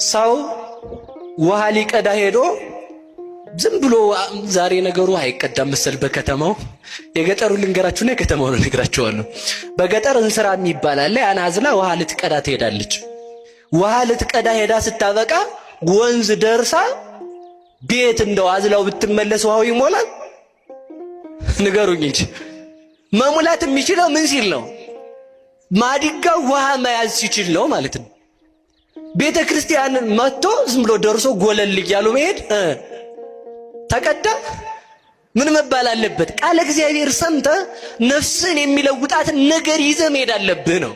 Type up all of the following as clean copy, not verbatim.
ሰው ውሃ ሊቀዳ ሄዶ ዝም ብሎ ዛሬ ነገሩ አይቀዳም መሰል በከተማው የገጠሩ ልንገራችሁና የከተማው ነው ልነግራችኋለሁ። በገጠር እንስራ የሚባል አለ። ያን አዝላ ውሃ ልትቀዳ ትሄዳለች። ውሃ ልትቀዳ ሄዳ ስታበቃ ወንዝ ደርሳ ቤት እንደው አዝላው ብትመለስ ውሃው ይሞላል? ንገሩኝ እንጂ መሙላት የሚችለው ምን ሲል ነው? ማዲጋው ውሃ መያዝ ሲችል ነው ማለት ነው። ቤተ ክርስቲያን መጥቶ ዝም ብሎ ደርሶ ጎለል እያሉ መሄድ ተቀዳ ምን መባል አለበት? ቃለ እግዚአብሔር ሰምተ ነፍስን የሚለውጣትን ነገር ይዘህ መሄድ አለብህ ነው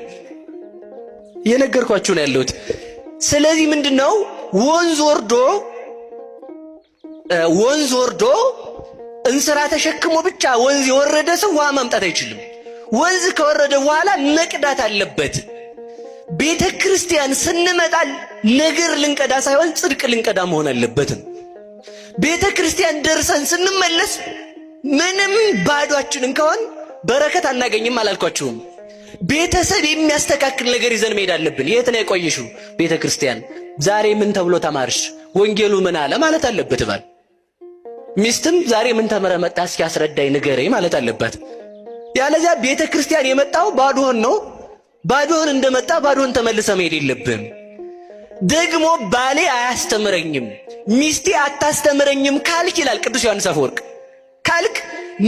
የነገርኳችሁ ነው ያለሁት። ስለዚህ ምንድነው ወንዝ ወርዶ እንስራ ተሸክሞ ብቻ ወንዝ የወረደ ሰው ውሃ ማምጣት አይችልም። ወንዝ ከወረደ በኋላ መቅዳት አለበት። ቤተ ክርስቲያን ስንመጣ ነገር ልንቀዳ ሳይሆን ጽድቅ ልንቀዳ መሆን አለበት። ቤተ ክርስቲያን ደርሰን ስንመለስ ምንም ባዷችንን ከሆን በረከት አናገኝም አላልኳችሁም? ቤተሰብ የሚያስተካክል ነገር ይዘን መሄድ አለብን። የት ነው የቆየሽው ቤተ ክርስቲያን? ዛሬ ምን ተብሎ ተማርሽ? ወንጌሉ ምን አለ ማለት አለበት ባል። ሚስትም ዛሬ ምን ተመረ መጣ እስኪ አስረዳኝ ንገረኝ ማለት አለባት። ያለዚያ ቤተ ክርስቲያን የመጣው ባዶን ነው። ባዶን እንደመጣ ባዶን ተመልሰ መሄድ የለብህም። ደግሞ ባሌ አያስተምረኝም ሚስቴ አታስተምረኝም ካልክ ይላል ቅዱስ ዮሐንስ አፈወርቅ ካልክ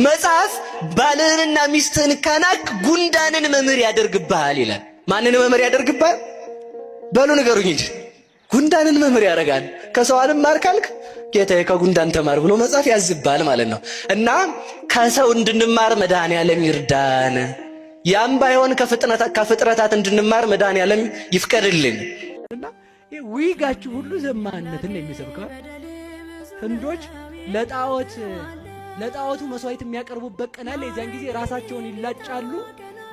መጽሐፍ ባልህንና ሚስትህን ካናክ ጉንዳንን መምህር ያደርግብሃል ይላል። ማንን መምህር ያደርግብሃል? በሉ ንገሩኝ እንጂ ጉንዳንን መምህር ያደርጋል። ከሰው አልማር ካልክ ጌታዬ ከጉንዳን ተማር ብሎ መጽሐፍ ያዝባል ማለት ነው። እና ከሰው እንድንማር መድኃኔዓለም ይርዳን። ያም ባይሆን ከፍጥረታት እንድንማር መድኃኔዓለም ይፍቀድልን። እና ዊጋችሁ ሁሉ ዘማነትን የሚሰብከው ህንዶች ለጣዖቱ መስዋዕት የሚያቀርቡበት ቀን አለ። የዚያን ጊዜ ራሳቸውን ይላጫሉ።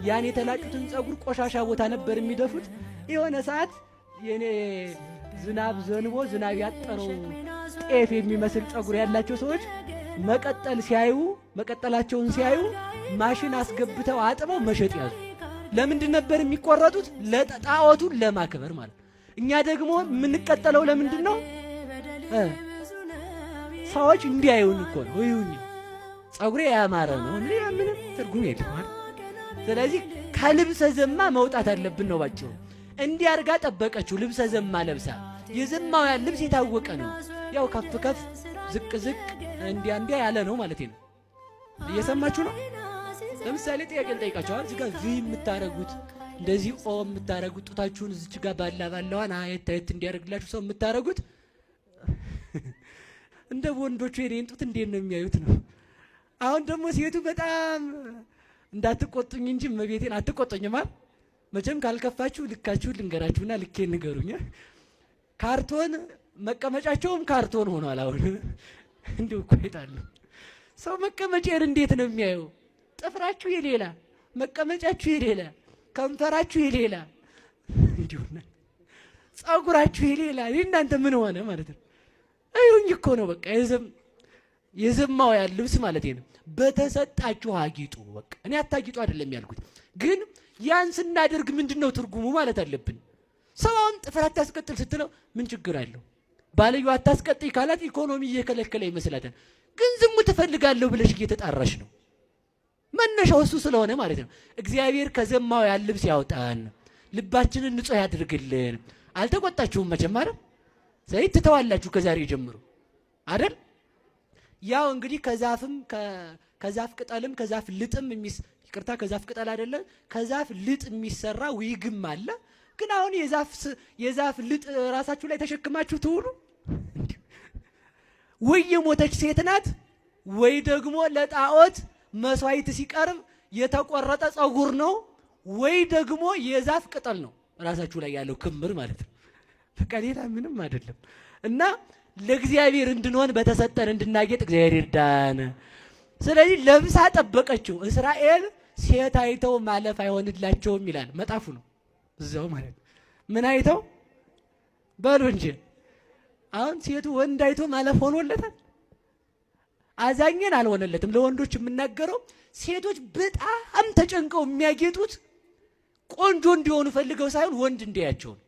ያን የተላጩትን ጸጉር ቆሻሻ ቦታ ነበር የሚደፉት። የሆነ ሰዓት የኔ ዝናብ ዘንቦ ዝናብ ያጠረው ጤፍ የሚመስል ጸጉር ያላቸው ሰዎች መቀጠላቸውን ሲያዩ ማሽን አስገብተው አጥበው መሸጥ ያዙ። ለምንድን ነበር የሚቆረጡት? ለጣዖቱን ለማክበር ማለት። እኛ ደግሞ የምንቀጠለው ለምንድን ነው? ሰዎች እንዲያዩን እኮ ነው። ይሁን ጸጉሬ ያማረ ነው እንዴ? ምንም ትርጉም የለም። ስለዚህ ከልብሰ ዘማ መውጣት አለብን ነው ባጭሩ። እንዲያርጋ ጠበቀችው። ልብሰ ዘማ ለብሳ የዘማውያን ልብስ የታወቀ ነው። ያው ከፍ ከፍ ዝቅ ዝቅ እንዲያ ያለ ነው ማለት ነው። እየሰማችሁ ነው? ለምሳሌ ጥያቄ ልጠይቃችኋል። እዚህ ጋር ቪ የምታረጉት እንደዚህ ኦ የምታረጉት ጡታችሁን እዚች ጋር ባላዋን አየት እንዲያደርግላችሁ ሰው የምታረጉት እንደ ወንዶቹ የኔን ጡት እንዴት ነው የሚያዩት ነው። አሁን ደግሞ ሴቱ በጣም እንዳትቆጡኝ እንጂ መቤቴን አትቆጡኝም አይደል? መቼም ካልከፋችሁ ልካችሁ ልንገራችሁና ልኬን ንገሩኝ። ካርቶን መቀመጫቸውም ካርቶን ሆኗል። አሁን እንደው እኮ ይጣሉ ሰው መቀመጫን እንዴት ነው የሚያየው? ጥፍራችሁ የሌላ መቀመጫችሁ የሌላ ከንፈራችሁ የሌላ እንዲሁና ጸጉራችሁ የሌላ እናንተ ምን ሆነ ማለት ነው? አይሁን እኮ ነው በቃ የዘማውያን ልብስ ማለት ነው። በተሰጣችሁ አጊጡ። በቃ እኔ አታጊጡ አይደለም ያልኩት፣ ግን ያን ስናደርግ ምንድነው ትርጉሙ ማለት አለብን። ሰውን ጥፍር አታስቀጥል ስትለው ምን ችግር አለው? ባልዩ አታስቀጥይ ካላት ኢኮኖሚ እየከለከለ ይመስላታል። ግን ዝሙ ትፈልጋለሁ ብለሽ እየተጣራሽ ነው። መነሻው እሱ ስለሆነ ማለት ነው። እግዚአብሔር ከዘማውያን ልብስ ያውጣን፣ ልባችንን ንጹህ ያድርግልን። አልተቆጣችሁም መቼም አይደል? ዘይት ትተዋላችሁ ከዛሬ ጀምሮ አይደል? ያው እንግዲህ ከዛፍ ቅጠልም ከዛፍ ልጥም ከዛፍ ቅጠል አይደለም ከዛፍ ልጥ የሚሰራ ዊግም አለ። ግን አሁን የዛፍ ልጥ ራሳችሁ ላይ ተሸክማችሁ ትውሉ። ወይ የሞተች ሴት ናት ወይ ደግሞ ለጣዖት መስዋዕት ሲቀርብ የተቆረጠ ጸጉር ነው ወይ ደግሞ የዛፍ ቅጠል ነው ራሳችሁ ላይ ያለው ክምር ማለት ነው። በቃ ሌላ ምንም አይደለም። እና ለእግዚአብሔር እንድንሆን በተሰጠን እንድናጌጥ እግዚአብሔር ይርዳን። ስለዚህ ለብሳ ጠበቀችው። እስራኤል ሴት አይተው ማለፍ አይሆንላቸውም ይላል መጣፉ ነው እዛው ማለት ነው። ምን አይተው በሉ እንጂ አሁን ሴቱ ወንድ አይቶ ማለፍ ሆኖለታል? አዛኝን አልሆነለትም። ለወንዶች የምናገረው ሴቶች በጣም ተጨንቀው የሚያጌጡት ቆንጆ እንዲሆኑ ፈልገው ሳይሆን ወንድ እንዲያያቸው ነው።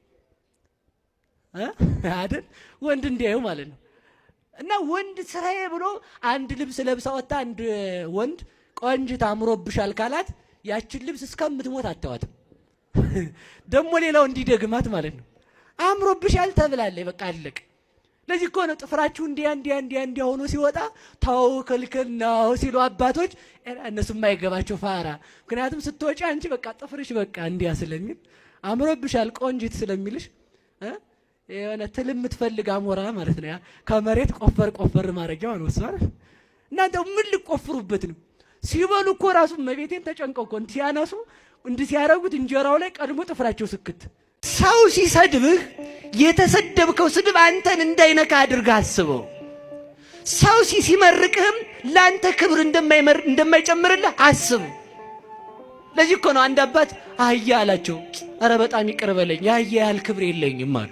አይደል? ወንድ እንዲያዩ ማለት ነው። እና ወንድ ስራዬ ብሎ አንድ ልብስ ለብሳ ወጣ አንድ ወንድ ቆንጅት አምሮብሻል ካላት ያችን ልብስ እስከምትሞት አታዋትም። ደግሞ ሌላው እንዲደግማት ማለት ነው። አምሮብሻል ተብላለች፣ በቃ አለቅ። ለዚህ እኮ ነው ጥፍራችሁ እንዲያ ሆኖ ሲወጣ ታው ክልክል ነው ሲሉ አባቶች እነሱ የማይገባቸው ፋራ። ምክንያቱም ስትወጪ አንቺ በቃ ጥፍርሽ በቃ እንዲያ ስለሚል አምሮብሻል ቆንጅት ስለሚልሽ የሆነ ትል የምትፈልግ አሞራ ማለት ነው። ከመሬት ቆፈር ማድረጊያው ነው እሷ። እናንተ ምን ልቆፍሩበት ነው? ሲበሉ እኮ ራሱ መቤቴን ተጨንቀው እኮ ሲያነሱ እንዲህ ሲያረጉት እንጀራው ላይ ቀድሞ ጥፍራቸው ስክት። ሰው ሲሰድብህ የተሰደብከው ስድብ አንተን እንዳይነካ አድርገህ አስበው። ሰው ሲመርቅህም ለአንተ ክብር እንደማይጨምርልህ አስብ። ለዚህ እኮ ነው አንድ አባት አህያ አላቸው፣ ኧረ በጣም ይቅር በለኝ የአህያ ያህል ክብር የለኝም አሉ።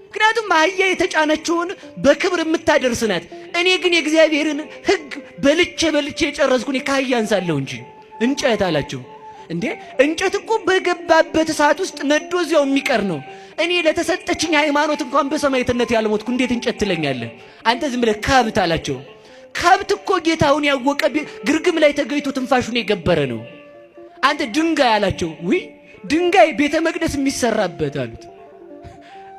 ምክንያቱም አህያ የተጫነችውን በክብር የምታደርስ ናት። እኔ ግን የእግዚአብሔርን ሕግ በልቼ የጨረስኩኝ ከአህያ አንሳለሁ እንጂ እንጨት አላቸው። እንዴ እንጨት እኮ በገባበት እሳት ውስጥ ነዶ እዚያው የሚቀር ነው። እኔ ለተሰጠችኝ ሃይማኖት እንኳን በሰማዕትነት ያልሞትኩ እንዴት እንጨት ትለኛለህ? አንተ ዝም ብለህ ከብት አላቸው። ከብት እኮ ጌታውን ያወቀ ግርግም ላይ ተገይቶ ትንፋሹን የገበረ ነው። አንተ ድንጋይ አላቸው። ውይ ድንጋይ ቤተ መቅደስ የሚሰራበት አሉት።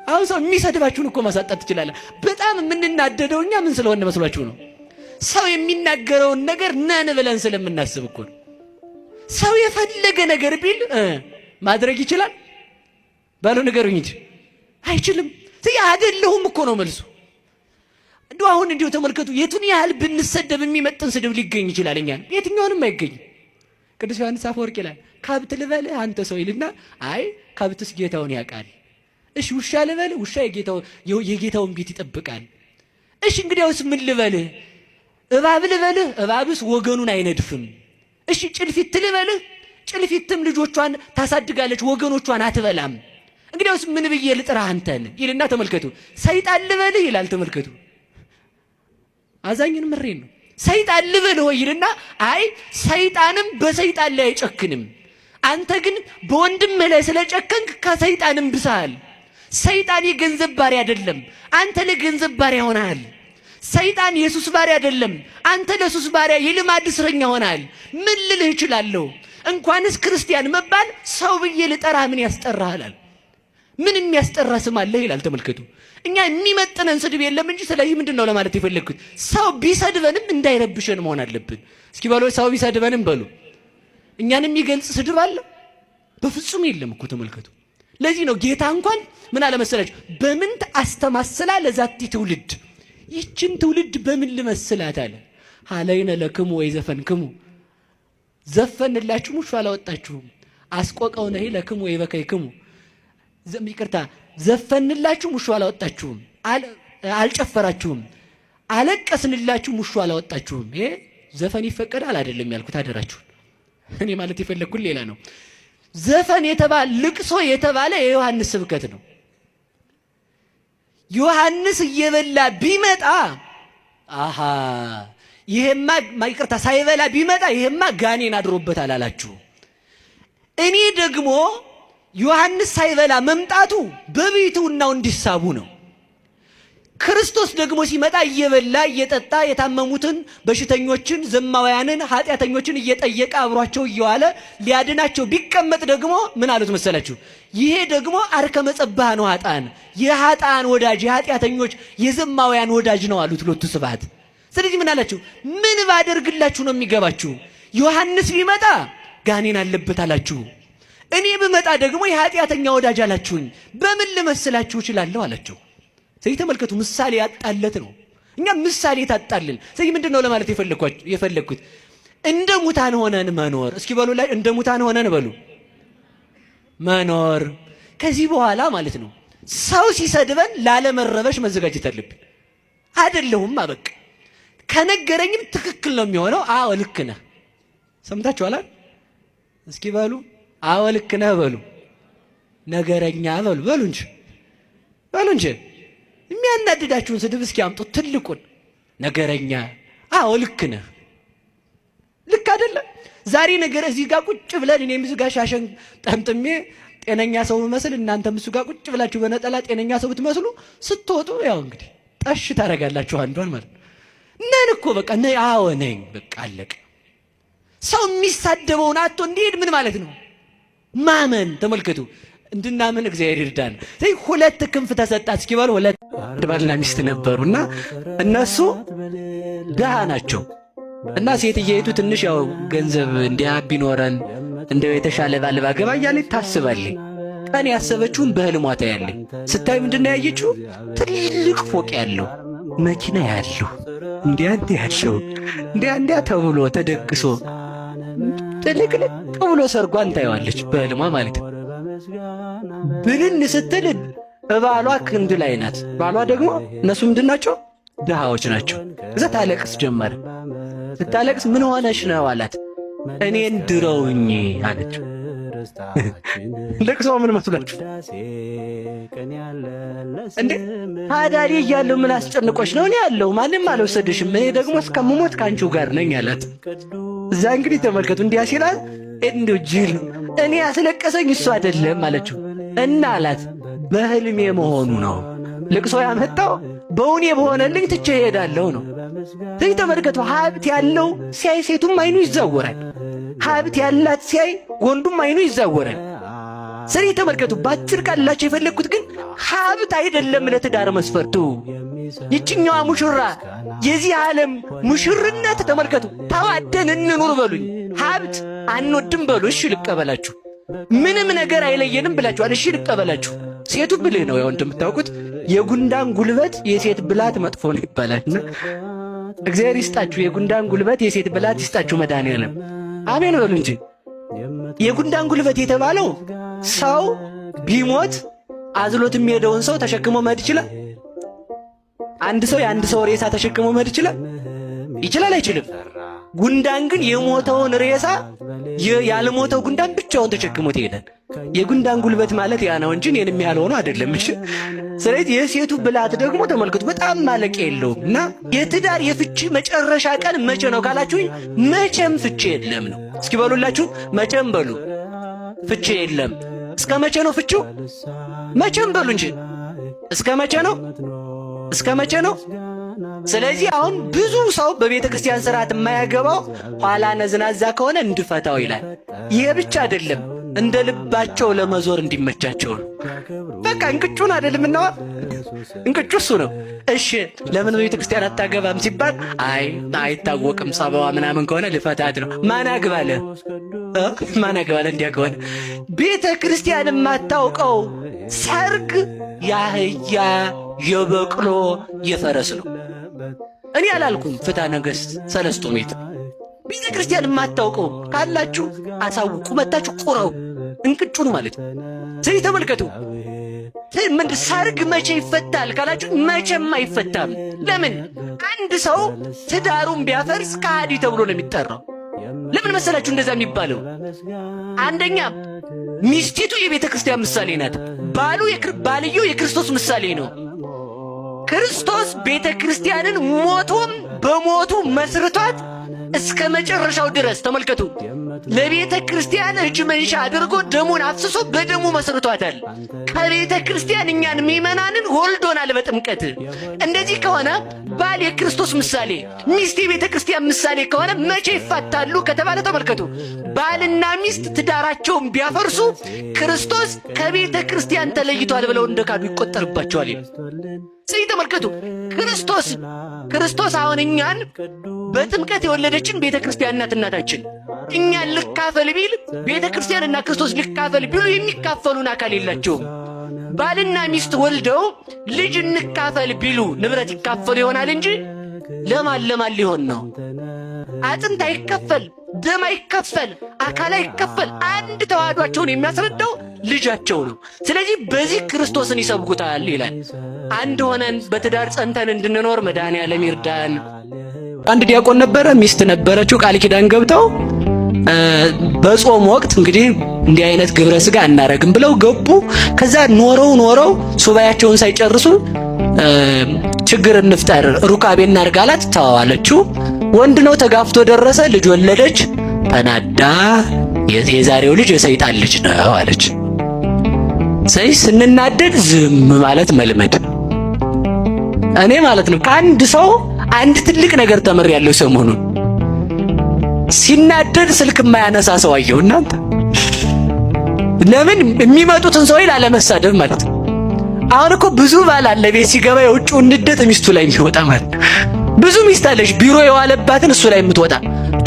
አሁን ሰው የሚሰድባችሁን እኮ ማሳጣት ትችላለህ። በጣም የምንናደደው እኛ ምን ስለሆነ መስሏችሁ ነው? ሰው የሚናገረውን ነገር ነን ብለን ስለምናስብ እኮ ነው። ሰው የፈለገ ነገር ቢል ማድረግ ይችላል ባለው ነገሩኝ እንጂ አይችልም። አይደለሁም እኮ ነው መልሱ። እንደው አሁን እንዲሁ ተመልከቱ፣ የቱን ያህል ብንሰደብ የሚመጥን ስድብ ሊገኝ ይችላል። እኛን የትኛውንም አይገኝም። ቅዱስ ዮሐንስ አፈወርቅ ይላል ከብት ልበልህ አንተ ሰው ይልና አይ ከብትስ ጌታውን ያውቃል። እሺ ውሻ ልበልህ ውሻ የጌታውን ቤት ይጠብቃል። እሺ እንግዲያውስ ምን ልበልህ? እባብ ልበልህ እባብስ ወገኑን አይነድፍም። እሺ ጭልፊት ልበልህ ጭልፊትም ልጆቿን ታሳድጋለች ወገኖቿን አትበላም። እንግዲያውስ ምን ብዬ ልጥራህ አንተን ይልና ተመልከቱ። ሰይጣን ልበልህ ይላል ተመልከቱ። አዛኝን ምሬን ነው። ሰይጣን ልበልህ ይልና አይ ሰይጣንም በሰይጣን ላይ አይጨክንም። አንተ ግን በወንድምህ ላይ ስለጨከንክ ከሰይጣንም ብሰሃል። ሰይጣን የገንዘብ ባሪያ አይደለም፣ አንተ ለገንዘብ ባሪያ ሆነሃል። ሰይጣን የሱስ ባሪያ አይደለም፣ አንተ ለሱስ ባሪያ የልማድ እስረኛ ሆነሃል። ምን ልልህ እችላለሁ? እንኳንስ ክርስቲያን መባል ሰው ብዬ ልጠራ ምን ያስጠራሃል? ምን የሚያስጠራ ስም አለህ ይላል ተመልከቱ። እኛ የሚመጥነን ስድብ የለም እንጂ። ስለዚህ ምንድነው ለማለት የፈለግኩት? ሰው ቢሰድበንም እንዳይረብሸን መሆን አለብን። እስኪ በሉ ሰው ቢሰድበንም በሉ እኛን የሚገልጽ ስድብ አለ? በፍጹም የለም እኮ ተመልከቱ። ለዚህ ነው ጌታ እንኳን ምን አለ መሰላችሁ? በምን አስተማስላ ለዛቲ ትውልድ፣ ይችን ትውልድ በምን ልመስላት አለ። ሀለይነ ለክሙ ወይ ዘፈንክሙ፣ ዘፈንላችሁ ሙሾ አላወጣችሁም። አስቆቀውነ ለክሙ ወይ በከይክሙ፣ ይቅርታ ዘፈንላችሁ ሙሾ አላወጣችሁም፣ አልጨፈራችሁም። አለቀስንላችሁ ሙሾ አላወጣችሁም። ይሄ ዘፈን ይፈቀዳል አይደለም ያልኩት፣ አደራችሁን። እኔ ማለት የፈለግኩት ሌላ ነው። ዘፈን የተባለ ልቅሶ የተባለ የዮሐንስ ስብከት ነው። ዮሐንስ እየበላ ቢመጣ አሃ ይሄማ ይቅርታ ሳይበላ ቢመጣ ይሄማ ጋኔን አድሮበታል አላችሁ። እኔ ደግሞ ዮሐንስ ሳይበላ መምጣቱ በቤቱናው እንዲሳቡ ነው። ክርስቶስ ደግሞ ሲመጣ እየበላ እየጠጣ የታመሙትን በሽተኞችን ዘማውያንን ኃጢአተኞችን እየጠየቀ አብሯቸው እየዋለ ሊያድናቸው ቢቀመጥ ደግሞ ምን አሉት መሰላችሁ? ይሄ ደግሞ አርከመ ጸባህ ነው፣ ኃጥአን የኃጥአን ወዳጅ የኃጢአተኞች የዘማውያን ወዳጅ ነው አሉት ሎቱ ስብሐት። ስለዚህ ምን አላችሁ? ምን ባደርግላችሁ ነው የሚገባችሁ? ዮሐንስ ቢመጣ ጋኔን አለበት አላችሁ፣ እኔ ብመጣ ደግሞ የኃጢአተኛ ወዳጅ አላችሁኝ። በምን ልመስላችሁ እችላለሁ አላቸው። ስለዚህ ተመልከቱ፣ ምሳሌ ያጣለት ነው። እኛ ምሳሌ ታጣልን። ስለዚህ ምንድነው ለማለት የፈለግኩት? እንደ ሙታን ሆነን መኖር። እስኪ በሉ ላይ እንደ ሙታን ሆነን በሉ መኖር። ከዚህ በኋላ ማለት ነው ሰው ሲሰድበን ላለመረበሽ መዘጋጀት አለብን። አይደለሁም አበቃ ከነገረኝም ትክክል ነው የሚሆነው። አዎ ልክ ነህ። ሰምታችኋል? እስኪ በሉ አዎ ልክ ነህ በሉ። ነገረኛ በሉ እንጂ የሚያናድዳችሁን ስድብ እስኪ አምጡት። ትልቁን ነገረኛ። አዎ ልክ ነህ። ልክ አይደለም? ዛሬ ነገር እዚህ ጋር ቁጭ ብለን እኔም እዚህ ጋር ሻሸን ጠምጥሜ ጤነኛ ሰው መስል እናንተም እሱ ጋር ቁጭ ብላችሁ በነጠላ ጤነኛ ሰው ብትመስሉ ስትወጡ ያው እንግዲህ ጠሽ ታደርጋላችሁ አንዷን ማለት ነን እኮ በቃ አዎ ነኝ በቃ አለቀ። ሰው የሚሳደበውን አጥቶ እንዲሄድ ምን ማለት ነው? ማመን። ተመልከቱ እንድናምን እግዚአብሔር ይርዳን። ሁለት ክንፍ ተሰጣት እስኪባል ሁለት ባልና ሚስት ነበሩና እነሱ ድሃ ናቸው እና ሴትየይቱ ትንሽ ያው ገንዘብ እንዲያ ቢኖረን እንደው የተሻለ ባል ባገባ እያለች ታስባለች። ቀን ያሰበችውን በህልሟ ታያለች። ስታይ ምንድነው ያየችው? ትልቅ ፎቅ ያለው መኪና ያለው እንዲያ ያለው እንዲያ ተብሎ ተደግሶ ጥልቅልቅ ብሎ ሰርጓን ታየዋለች በህልሟ ማለት ነው። ብልን ስትል ባሏ ክንድ ላይ ናት። ባሏ ደግሞ እነሱ ምንድን ናቸው? ድሃዎች ናቸው። እዛ ታለቅስ ጀመረ። ስታለቅስ ምን ሆነሽ ነው አላት። እኔን ድረውኝ አለች። ለቅሶ ምን መስላችሁ እንዴ? ታዳሪ እያለሁ ምን አስጨንቆሽ ነው? እኔ ያለው ማንም አልወሰድሽም፣ እኔ ደግሞ እስከምሞት ከአንቺው ጋር ነኝ አላት። እዛ እንግዲህ ተመልከቱ እንዲያ ሲላል እንደው ጅል እኔ ያስለቀሰኝ እሱ አይደለም አለችው። እና አላት በህልሜ መሆኑ ነው ልቅሶ ያመጣው በእውኔ በሆነልኝ ትቼ እሄዳለሁ ነው። ስለዚህ ተመልከቱ ሀብት ያለው ሲያይ ሴቱም አይኑ ይዛወራል። ሀብት ያላት ሲያይ ወንዱም አይኑ ይዛወራል። ስለዚህ ተመልከቱ ባጭር ቃላቸው የፈለግኩት ግን ሀብት አይደለም ለትዳር መስፈርቱ። ይችኛዋ ሙሽራ የዚህ ዓለም ሙሽርነት ተመልከቱ ተዋደን እንኑር በሉኝ፣ ሀብት አንወድም በሉ፣ እሺ ልቀበላችሁ። ምንም ነገር አይለየንም ብላችኋል፣ እሺ ልቀበላችሁ። ሴቱ ብልህ ነው። ያው እንደምታውቁት የጉንዳን ጉልበት የሴት ብላት መጥፎ ነው ይባላልና እግዚአብሔር ይስጣችሁ። የጉንዳን ጉልበት የሴት ብላት ይስጣችሁ መድኃኒዓለም አሜን በሉ እንጂ። የጉንዳን ጉልበት የተባለው ሰው ቢሞት አዝሎት የሚሄደውን ሰው ተሸክሞ መሄድ ይችላል? አንድ ሰው የአንድ ሰው ሬሳ ተሸክሞ መሄድ ይችላል? ይችላል? አይችልም። ጉንዳን ግን የሞተውን ሬሳ ያልሞተው ጉንዳን ብቻውን ተሸክሞት ይሄዳል። የጉንዳን ጉልበት ማለት ያ ነው እንጂ እኔን የሚያህል ሆኖ አይደለም። እሺ። ስለዚህ የሴቱ ብላት ደግሞ ተመልከቱ በጣም ማለቂያ የለውም። እና የትዳር የፍቺ መጨረሻ ቀን መቼ ነው ካላችሁኝ፣ መቼም ፍቺ የለም ነው። እስኪ በሉላችሁ መቼም በሉ ፍቺ የለም። እስከ መቼ ነው ፍቺው? መቼም በሉ እንጂ እስከ መቼ ነው? እስከ መቼ ነው? ስለዚህ አሁን ብዙ ሰው በቤተ ክርስቲያን ስርዓት የማያገባው ኋላ ነዝናዛ ከሆነ እንድፈታው ይላል። ይሄ ብቻ አይደለም እንደ ልባቸው ለመዞር እንዲመቻቸው ነው። በቃ እንቅጩን አይደለም እናዋ እንቅጩ እሱ ነው። እሺ ለምን በቤተ ክርስቲያን አታገባም ሲባል አይታወቅም ጸባዋ ምናምን ከሆነ ልፈታት ነው። ማን አግባለ? ማን አግባለ? እንዲያ ከሆነ ቤተ ክርስቲያን የማታውቀው ሰርግ የአህያ የበቅሎ የፈረስ ነው። እኔ አላልኩም ፍትሐ ነገሥት ሰለስቱ ምዕት። ቤተ ክርስቲያን የማታውቀው ካላችሁ አሳውቁ፣ መታችሁ ቁረው። እንቅጩ ነው ማለት ነው። ስለዚህ ተመልከቱ ሰርግ መቼ ይፈታል ካላችሁ መቼም አይፈታም። ለምን? አንድ ሰው ትዳሩን ቢያፈርስ ከሃዲ ተብሎ ነው የሚጠራው። ለምን መሰላችሁ እንደዛ የሚባለው? አንደኛ ሚስቲቱ የቤተ ክርስቲያን ምሳሌ ናት። ባልየው የክርስቶስ ምሳሌ ነው። ክርስቶስ ቤተ ክርስቲያንን ሞቶም በሞቱ መስርቷት እስከ መጨረሻው ድረስ ተመልከቱ። ለቤተ ክርስቲያን እጅ መንሻ አድርጎ ደሙን አፍስሶ በደሙ መስርቷታል። ከቤተ ክርስቲያን እኛን ምእመናንን ወልዶናል በጥምቀት። እንደዚህ ከሆነ ባል የክርስቶስ ምሳሌ፣ ሚስት የቤተ ክርስቲያን ምሳሌ ከሆነ መቼ ይፋታሉ ከተባለ ተመልከቱ። ባልና ሚስት ትዳራቸውን ቢያፈርሱ ክርስቶስ ከቤተ ክርስቲያን ተለይቷል ብለው እንደካዱ ይቆጠርባቸዋል። ስለዚህ ተመልከቱ ክርስቶስ አሁን እኛን በጥምቀት የወለደችን ቤተ ክርስቲያን ናት እናታችን። እኛን ልካፈል ቢል ቤተ ክርስቲያንና ክርስቶስ ልካፈል ቢሉ የሚካፈሉን አካል የላቸውም። ባልና ሚስት ወልደው ልጅ እንካፈል ቢሉ ንብረት ይካፈሉ ይሆናል እንጂ ለማን ሊሆን ነው? አጥንት አይከፈል፣ ደም አይከፈል፣ አካል አይከፈል። አንድ ተዋህዷቸውን የሚያስረዳው ልጃቸው ነው። ስለዚህ በዚህ ክርስቶስን ይሰብኩታል ይላል። አንድ ሆነን በትዳር ጸንተን እንድንኖር መድኃኔዓለም ይርዳን። አንድ ዲያቆን ነበረ፣ ሚስት ነበረችው። ቃል ኪዳን ገብተው በጾም ወቅት እንግዲህ እንዲህ አይነት ግብረ ስጋ አናረግም ብለው ገቡ። ከዛ ኖረው ሱባያቸውን ሳይጨርሱ ችግር እንፍጠር ሩካቤ እናርግ አላት። ተዋዋለችው። ወንድ ነው፣ ተጋፍቶ ደረሰ፣ ልጅ ወለደች። ተናዳ የዛሬው ልጅ የሰይጣን ልጅ ነው አለች። ስለዚህ ስንናደድ ዝም ማለት መልመድ። እኔ ማለት ነው ከአንድ ሰው አንድ ትልቅ ነገር ተምሬያለሁ ሰሞኑን። ሲናደድ ስልክ የማያነሳ ሰው አየሁ። እናንተ ለምን የሚመጡትን ሰው ላለመሳደብ ማለት ነው። አሁን እኮ ብዙ ባል አለ ቤት ሲገባ የውጭው ንደት ሚስቱ ላይ የሚወጣ ማለት ነው። ብዙ ሚስት አለች ቢሮ የዋለባትን እሱ ላይ የምትወጣ።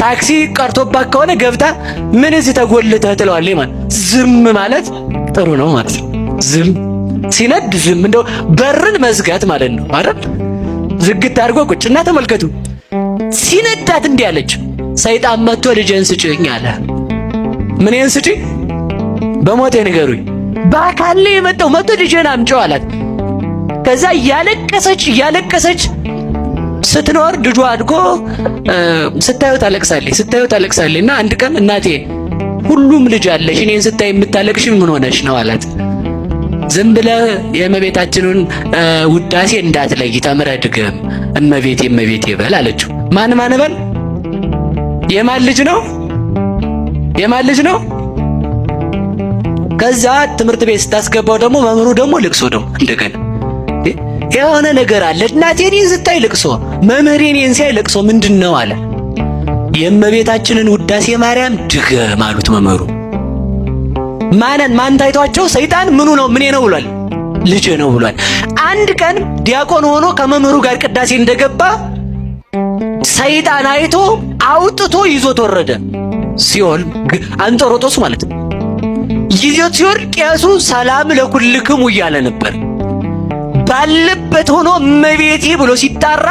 ታክሲ ቀርቶባት ከሆነ ገብታ ምን እዚህ ተጎልተህ ትለዋለች ማለት። ዝም ማለት ጥሩ ነው ማለት ነው። ዝም ሲነድ ዝም እንደው በርን መዝጋት ማለት ነው አይደል? ዝግት አድርጎ ቁጭና ተመልከቱ። ሲነዳት እንዲህ አለች፣ ሰይጣን መጥቶ ልጄን ስጭኝ አለ። ምንን ስጭኝ? በሞቴ ንገሩኝ። በአካል ላይ የመጣው መጥቶ ልጄን አምጪው አላት። ከዛ እያለቀሰች ስትኖር ልጇ አድጎ ስታዩ ታለቅሳለች እና አንድ ቀን እናቴ ሁሉም ልጅ አለሽ እኔን ስታይ የምታለቅሽ ምን ሆነሽ ነው አላት። ዝም ብለህ የእመቤታችንን ውዳሴ እንዳትለይ ተምረህ ድገም፣ እመቤቴ በል አለችው። ማን በል? የማን ልጅ ነው? ከዛ ትምህርት ቤት ስታስገባው ደግሞ መምህሩ ደግሞ ልቅሶ ነው እንደገና የሆነ ነገር አለ። እናቴ እኔን ስታይ ልቅሶ፣ መምህሬ እኔን ሲያይ ልቅሶ ምንድነው አለ። የእመቤታችንን ውዳሴ ማርያም ድገም አሉት መምህሩ። ማን ታይቷቸው ሰይጣን ምኑ ነው ምኔ ነው ብሏል፣ ልጅ ነው ብሏል። አንድ ቀን ዲያቆን ሆኖ ከመምህሩ ጋር ቅዳሴ እንደገባ ሰይጣን አይቶ አውጥቶ ይዞት ወረደ። ሲኦል አንጦሮጦስ ማለት ነው። ይዞት ሲወርድ ቄሱ ሰላም ለኩልክሙ እያለ ነበር። ባለበት ሆኖ እመቤቴ ብሎ ሲጣራ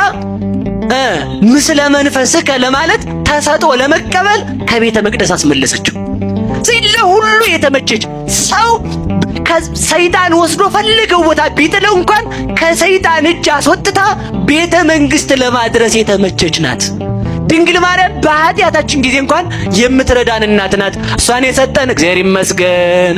ምስለ መንፈስከ ለማለት ተሰጥኦ ለመቀበል ከቤተ መቅደስ አስመለሰችው። ለሁሉ የተመቸች ሰው ሰይጣን ወስዶ ፈልገው ቦታ ቢጥለው እንኳን ከሰይጣን እጅ አስወጥታ ቤተ መንግስት ለማድረስ የተመቸች ናት። ድንግል ማርያም በኃጢአታችን ጊዜ እንኳን የምትረዳን እናት ናት። እሷን የሰጠን እግዚአብሔር ይመስገን።